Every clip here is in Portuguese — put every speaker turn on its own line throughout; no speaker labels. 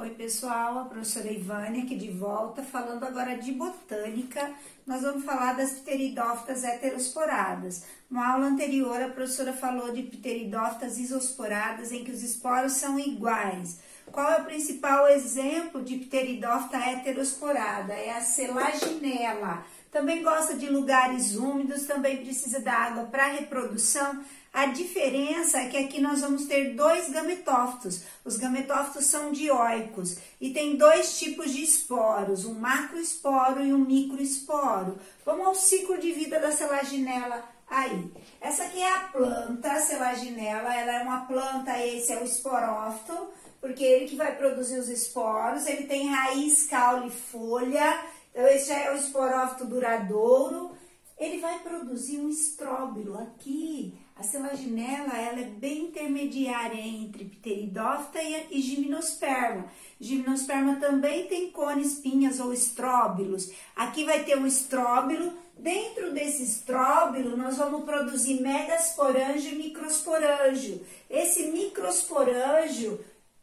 Oi pessoal, a professora Ivânia aqui de volta, falando agora de botânica. Nós vamos falar das pteridófitas heterosporadas. Na aula anterior a professora falou de pteridófitas isosporadas em que os esporos são iguais. Qual é o principal exemplo de pteridófita heterosporada? É a selaginela. Também gosta de lugares úmidos, também precisa da água para reprodução. A diferença é que aqui nós vamos ter dois gametófitos. Os gametófitos são dioicos e tem dois tipos de esporos, um macroesporo e um microesporo. Vamos ao ciclo de vida da selaginela aí. Essa aqui é a planta, a selaginela, ela é uma planta, esse é o esporófito, porque ele que vai produzir os esporos, ele tem raiz, caule e folha, então esse já é o esporófito duradouro. Ele vai produzir um estróbilo aqui. A selaginela, ela é bem intermediária entre pteridófita e gimnosperma. Gimnosperma também tem cones, espinhas ou estróbilos. Aqui vai ter um estróbilo. Dentro desse estróbilo, nós vamos produzir megasporângio e microsporângio. Esse microsporângio,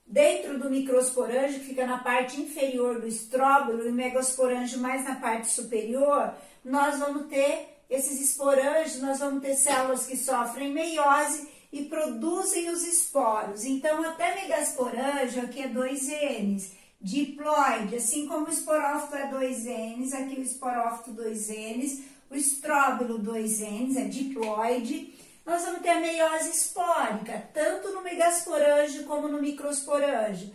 dentro do microsporângio, que fica na parte inferior do estróbilo, e o megasporângio mais na parte superior, nós vamos ter esses esporângios, nós vamos ter células que sofrem meiose e produzem os esporos. Então, até megasporângio, aqui é 2 N's. Diploide, assim como o esporófito é 2 N's, aqui o esporófito 2 N's, o estróbilo 2 N's, é diploide. Nós vamos ter a meiose espórica, tanto no megasporângio como no microsporângio.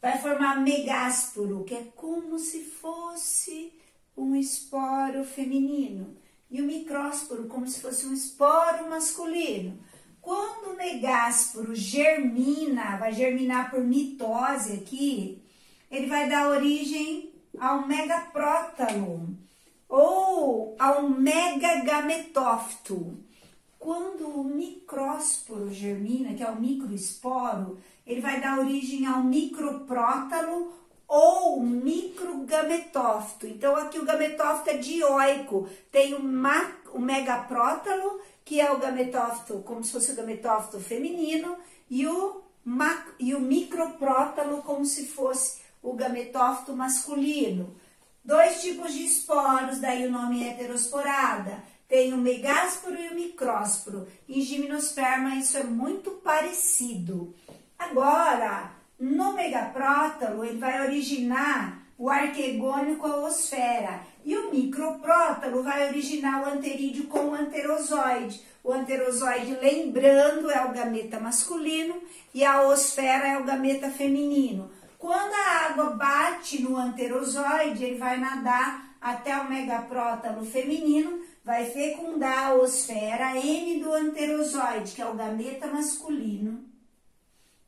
Vai formar megásporo, que é como se fosse um esporo feminino. E o micrósporo, como se fosse um esporo masculino. Quando o megásporo germina, vai germinar por mitose aqui, ele vai dar origem ao megaprótalo ou ao megagametófito. Quando o micrósporo germina, que é o microesporo, ele vai dar origem ao microprótalo ou microgametófito. Então, aqui o gametófito é dioico. Tem o megaprótalo, que é o gametófito, como se fosse o gametófito feminino, e o microprótalo, como se fosse o gametófito masculino. Dois tipos de esporos, daí o nome heterosporada. Tem o megásporo e o micrósporo. Em gimnosperma isso é muito parecido. Agora, no megaprótalo, ele vai originar o arquegônio com a osfera. E o microprótalo vai originar o anterídeo com o anterozoide. O anterozoide, lembrando, é o gameta masculino e a osfera é o gameta feminino. Quando a água bate no anterozoide, ele vai nadar até o megaprótalo feminino, vai fecundar a osfera, N do anterozoide, que é o gameta masculino,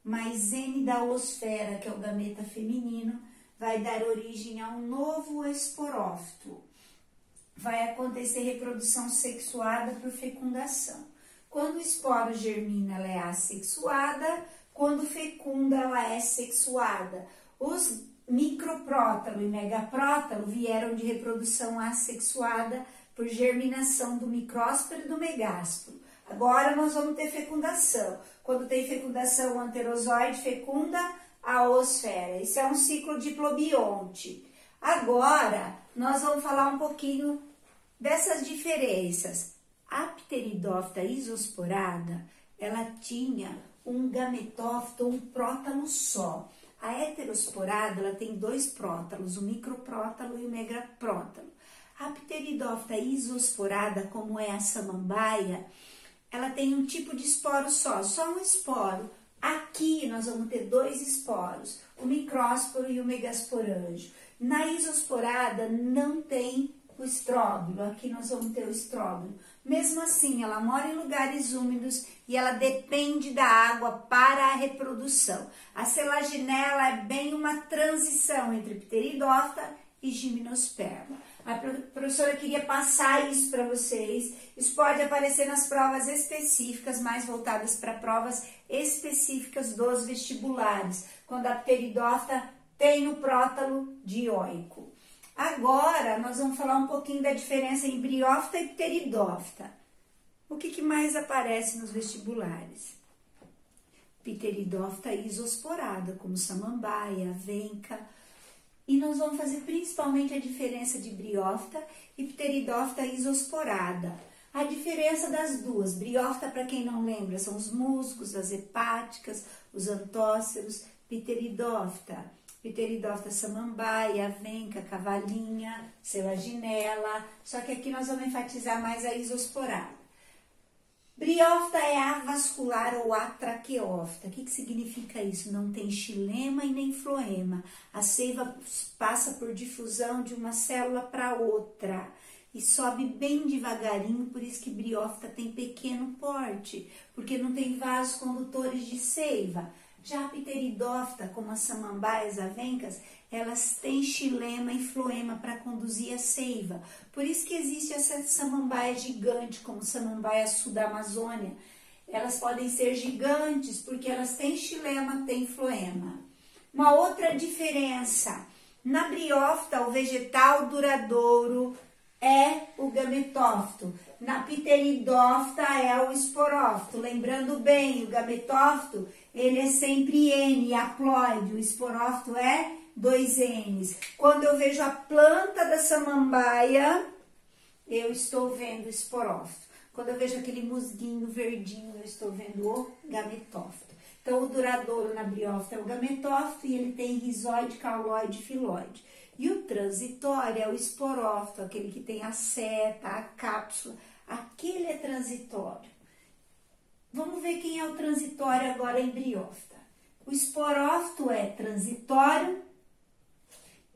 mais N da osfera, que é o gameta feminino, vai dar origem a um novo esporófito. Vai acontecer reprodução sexuada por fecundação. Quando o esporo germina, ela é assexuada. Quando fecunda, ela é sexuada. Os microprótalo e megaprótalo vieram de reprodução assexuada por germinação do micrósporo e do megásporo. Agora nós vamos ter fecundação. Quando tem fecundação, o anterozoide fecunda a osfera. Isso é um ciclo diplobionte. Agora, nós vamos falar um pouquinho dessas diferenças. A pteridófita isosporada, ela tinha um gametófito, um prótalo só. A heterosporada, ela tem 2 prótalos, o microprótalo e o megaprótalo. A pteridófita isosporada, como é a samambaia, ela tem um tipo de esporo só um esporo. Aqui nós vamos ter 2 esporos, o micrósporo e o megasporângio. Na isosporada não tem o estróbilo, aqui nós vamos ter o estróbilo. Mesmo assim, ela mora em lugares úmidos e ela depende da água para a reprodução. A selaginela é bem uma transição entre pteridófita e gimnosperma. A professora queria passar isso para vocês. Isso pode aparecer nas provas específicas, mais voltadas para provas específicas dos vestibulares, quando a pteridófita tem o prótalo dioico. Agora, nós vamos falar um pouquinho da diferença entre briófita e pteridófita. O que mais aparece nos vestibulares? Pteridófita isosporada, como samambaia, avenca. E nós vamos fazer principalmente a diferença de briófita e Pteridófita isosporada. A diferença das duas, briófita, para quem não lembra, são os musgos, as hepáticas, os antóceros, Pteridófita. Pteridófita samambaia, avenca, cavalinha, selaginela, só que aqui nós vamos enfatizar mais a isosporada. Briófita é avascular ou atraqueófita. O que significa isso? Não tem xilema e nem floema. A seiva passa por difusão de uma célula para outra e sobe bem devagarinho, por isso que briófita tem pequeno porte, porque não tem vasos condutores de seiva. Já a pteridófita, como as samambaias, avencas, elas têm xilema e floema para conduzir a seiva. Por isso que existe essa samambaia gigante, como samambaia sul da Amazônia. Elas podem ser gigantes porque elas têm xilema, têm floema. Uma outra diferença, na briófita, o vegetal duradouro é o gametófito. Na pteridófita é o esporófito. Lembrando bem, o gametófito, ele é sempre N, haploide. O esporófito é 2 N's. Quando eu vejo a planta da samambaia, eu estou vendo o esporófito. Quando eu vejo aquele musguinho verdinho, eu estou vendo o gametófito. Então, o duradouro na briófita é o gametófito e ele tem rizoide, cauloide e filóide. E o transitório é o esporófito, aquele que tem a seta, a cápsula. Aquele é transitório. Vamos ver quem é o transitório agora em briófita. O esporófito é transitório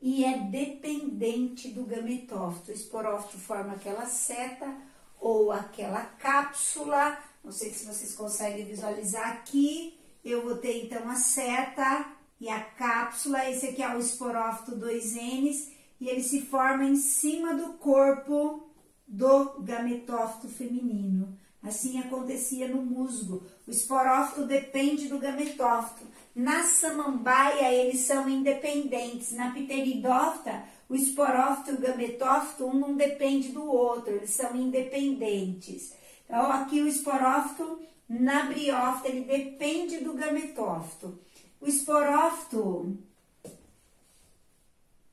e é dependente do gametófito. O esporófito forma aquela seta ou aquela cápsula. Não sei se vocês conseguem visualizar aqui. Eu vou ter então a seta e a cápsula. Esse aqui é o esporófito 2 N's e ele se forma em cima do corpo do gametófito feminino. Assim acontecia no musgo. O esporófito depende do gametófito. Na samambaia, eles são independentes. Na pteridófita, o esporófito e o gametófito, um não depende do outro, eles são independentes. Então, aqui o esporófito, na briófita, ele depende do gametófito. O esporófito,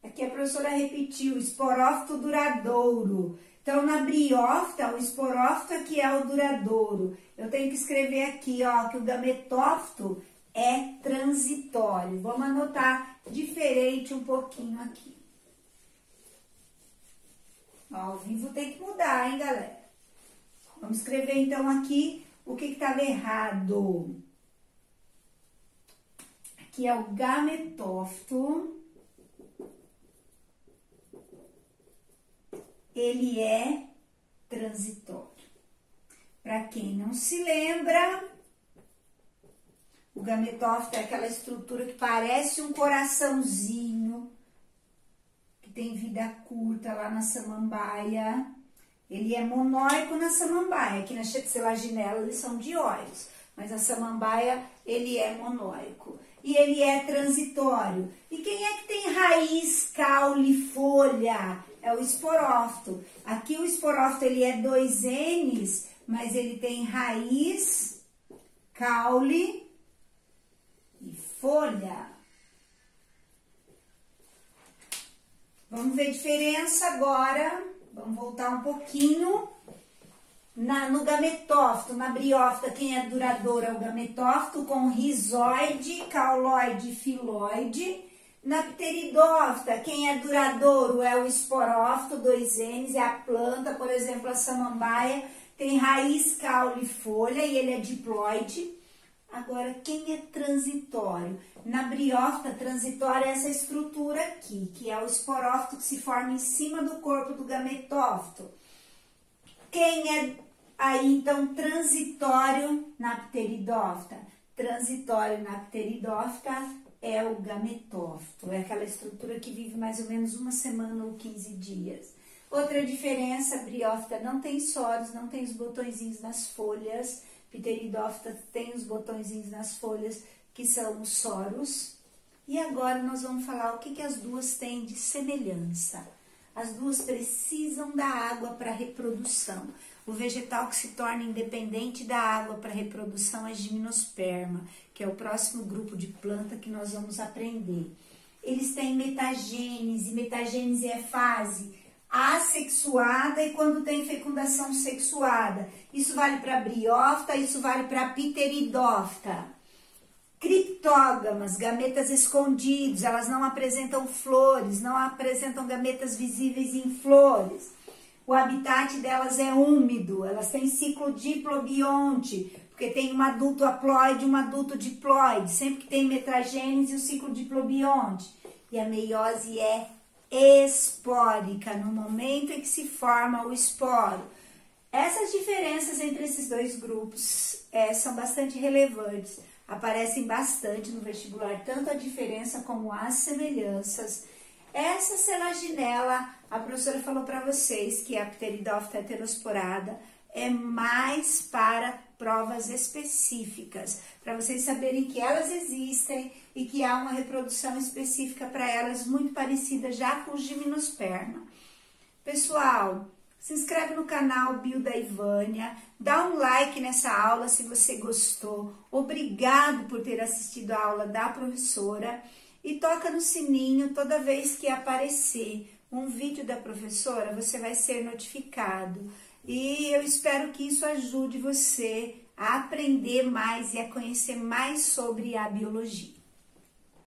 aqui a professora repetiu, o esporófito duradouro. Então, na briófita, o esporófito aqui é o duradouro. Eu tenho que escrever aqui, ó, que o gametófito é transitório. Vamos anotar diferente um pouquinho aqui. Ó, ao vivo tem que mudar, hein, galera? Vamos escrever, então, aqui o que estava errado. Aqui é o gametófito. Ele é transitório. Para quem não se lembra, o gametófito é aquela estrutura que parece um coraçãozinho, que tem vida curta lá na samambaia. Ele é monóico na samambaia, aqui na selaginela eles são dioicos, mas a samambaia ele é monóico. E ele é transitório. E quem é que tem raiz, caule, folha? É o esporófito. Aqui o esporófito ele é 2 N's, mas ele tem raiz, caule e folha. Vamos ver a diferença agora. Vamos voltar um pouquinho. No gametófito, na briófita, quem é duradouro é o gametófito com rizoide, cauloide e filóide. Na pteridófita, quem é duradouro é o esporófito, 2 N's, é a planta, por exemplo, a samambaia, tem raiz, caule e folha e ele é diploide. Agora, quem é transitório? Na briófita, transitório é essa estrutura aqui, que é o esporófito que se forma em cima do corpo do gametófito. Quem é aí, então, transitório na pteridófita? Transitório na pteridófita é o gametófito, é aquela estrutura que vive mais ou menos uma semana ou 15 dias. Outra diferença, a briófita não tem soros, não tem os botõezinhos nas folhas. Pteridófita tem os botõezinhos nas folhas, que são os soros. E agora nós vamos falar o que as duas têm de semelhança. As duas precisam da água para reprodução. O vegetal que se torna independente da água para reprodução é Gimnosperma, que é o próximo grupo de planta que nós vamos aprender. Eles têm metagênese, metagênese é fase assexuada e quando tem fecundação sexuada. Isso vale para briófita, isso vale para pteridófita. Criptógamas, gametas escondidos, elas não apresentam flores, não apresentam gametas visíveis em flores. O habitat delas é úmido, elas têm ciclo diplobionte, porque tem um adulto haploide e um adulto diploide. Sempre que tem metagênese, o ciclo diplobionte. E a meiose é espórica, no momento em que se forma o esporo. Essas diferenças entre esses dois grupos são bastante relevantes. Aparecem bastante no vestibular, tanto a diferença como as semelhanças. Essa selaginela, a professora falou para vocês que a pteridófita heterosporada é mais para provas específicas, para vocês saberem que elas existem e que há uma reprodução específica para elas, muito parecida já com o Gimnosperma. Pessoal, se inscreve no canal Bio da Ivânia, dá um like nessa aula se você gostou. Obrigado por ter assistido a aula da professora e toca no sininho toda vez que aparecer um vídeo da professora, você vai ser notificado. E eu espero que isso ajude você a aprender mais e a conhecer mais sobre a biologia.